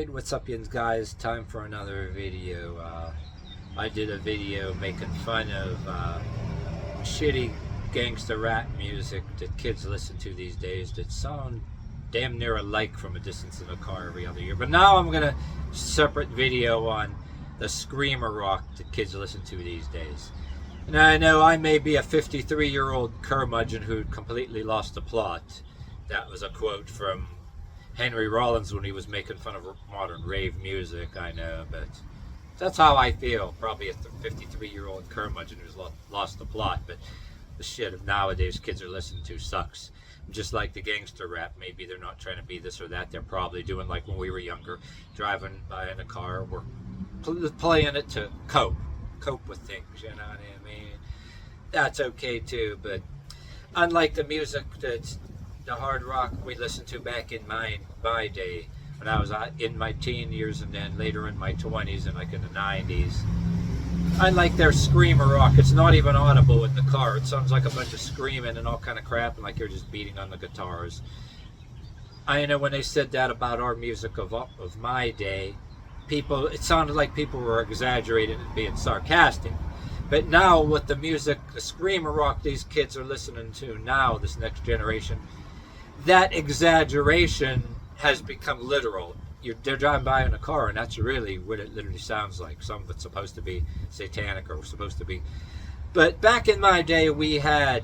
Alright, what's up yins guys? Time for another video. I did a video making fun of shitty gangster rap music that kids listen to these days that sound damn near alike from a distance in a car every other year. But now I'm gonna separate video on the screamer rock that kids listen to these days. And I know I may be a 53-year-old curmudgeon who completely lost the plot. That was a quote from Henry Rollins when he was making fun of modern rave music, I know, but that's how I feel. Probably a 53-year-old curmudgeon who's lost the plot, but the shit of nowadays kids are listening to sucks. Just like the gangster rap, maybe they're not trying to be this or that. They're probably doing like when we were younger, driving by in a car, we're playing it to cope with things, you know what I mean? That's okay too, but unlike the music that the hard rock we listened to back in my day, when I was in my teen years and then later in my 20s and like in the 90s. Unlike their screamer rock, it's not even audible in the car. It sounds like a bunch of screaming and all kind of crap and like you're just beating on the guitars. I know when they said that about our music of my day, it sounded like people were exaggerating and being sarcastic. But now with the music, the screamer rock these kids are listening to now, this next generation, that exaggeration has become literal. They're driving by in a car and that's really what it literally sounds like. Some of it's supposed to be satanic or supposed to be. But back in my day we had,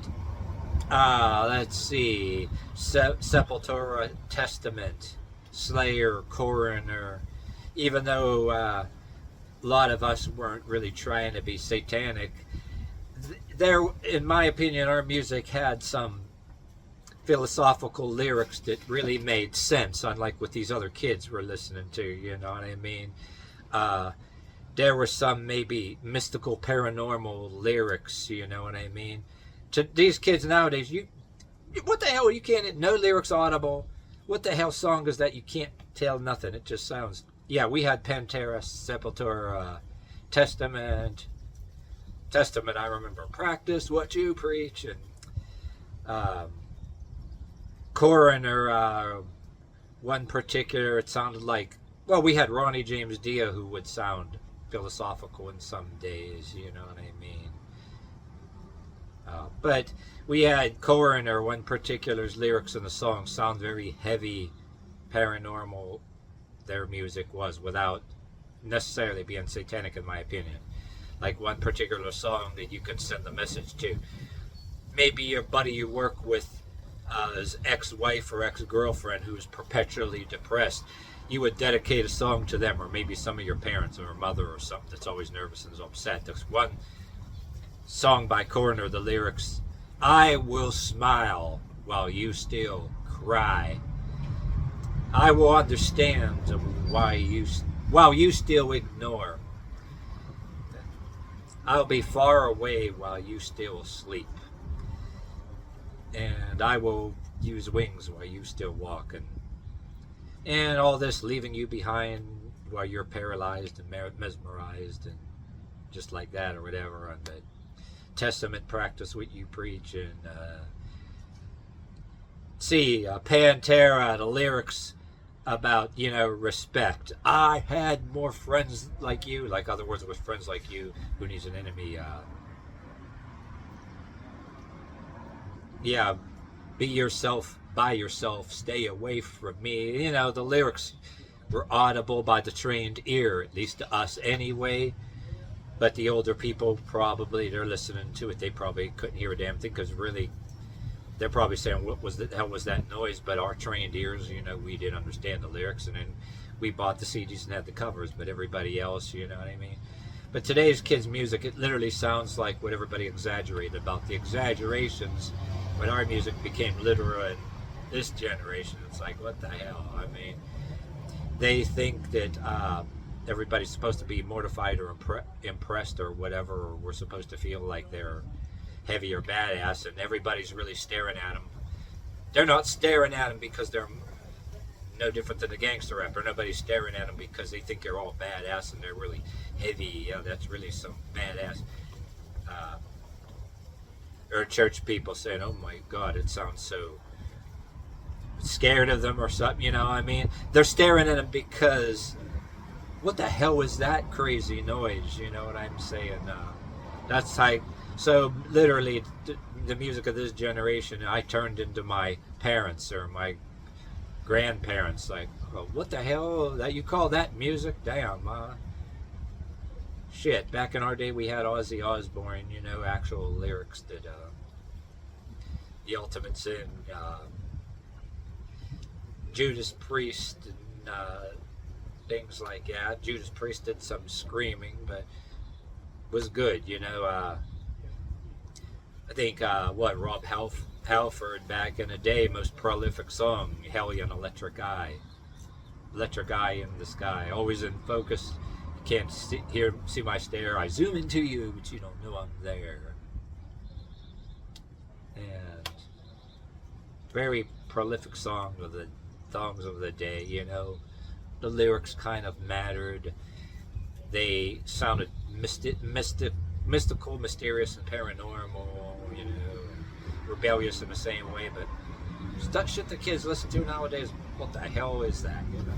let's see, Sepultura, Testament, Slayer, Coroner. Even though a lot of us weren't really trying to be satanic, in my opinion, our music had some philosophical lyrics that really made sense, unlike what these other kids were listening to, you know what I mean? There were some maybe mystical, paranormal lyrics, you know what I mean? To these kids nowadays, what the hell, you can't, no lyrics audible. What the hell song is that? You can't tell nothing. It just sounds, yeah, we had Pantera, Sepultura, Testament, I remember, Practice What You Preach, and Coroner, one particular, it sounded like, well, we had Ronnie James Dio who would sound philosophical in some days, you know what I mean? But we had Coroner, one particular's lyrics in the song sound very heavy, paranormal, their music was, without necessarily being satanic in my opinion. Like one particular song that you could send a message to. Maybe your buddy you work with, his ex-wife or ex-girlfriend who's perpetually depressed, you would dedicate a song to them, or maybe some of your parents or mother or something that's always nervous and is upset. There's one song by Coroner, the lyrics, I will smile while you still cry. I will understand while you still ignore. I'll be far away while you still sleep. And I will use wings while you still walk. And all this leaving you behind while you're paralyzed and mesmerized and just like that or whatever. And the Testament, Practice What You Preach. And Pantera, the lyrics about, you know, respect. I had more friends like you, like other words with friends like you, who needs an enemy. Yeah, be yourself, by yourself, stay away from me. You know, the lyrics were audible by the trained ear, at least to us anyway. But the older people, probably, they're listening to it, they probably couldn't hear a damn thing, because really, they're probably saying, what was the hell was that noise? But our trained ears, you know, we didn't understand the lyrics, and then we bought the CDs and had the covers, but everybody else, you know what I mean? But today's kids' music, it literally sounds like what everybody exaggerated about. The exaggerations, when our music became literal in this generation, it's like, what the hell? I mean, they think that everybody's supposed to be mortified or impressed or whatever, or we're supposed to feel like they're heavy or badass, and everybody's really staring at them. They're not staring at them because they're no different than a gangster rapper. Nobody's staring at them because they think they're all badass and they're really heavy. Yeah, that's really some badass. Or church people saying, oh my God, it sounds so scared of them or something, you know what I mean? They're staring at them because, what the hell was that crazy noise, you know what I'm saying? That's like, so literally, the music of this generation, I turned into my parents or my grandparents, like, oh, what the hell, that you call that music? Damn, shit, back in our day we had Ozzy Osbourne, you know, actual lyrics that, the Ultimate Sin, Judas Priest, and things like that. Judas Priest did some screaming, but was good, you know. I think, Rob Halford back in the day, most prolific song, Hellion Electric Eye. Electric Eye in the sky, always in focus. You can't see my stare. I zoom into you, but you don't know I'm there. And very prolific songs of the day, you know. The lyrics kind of mattered. They sounded mystical, mysterious, and paranormal, you know, rebellious in the same way, but shit the kids listen to nowadays, what the hell is that, you know?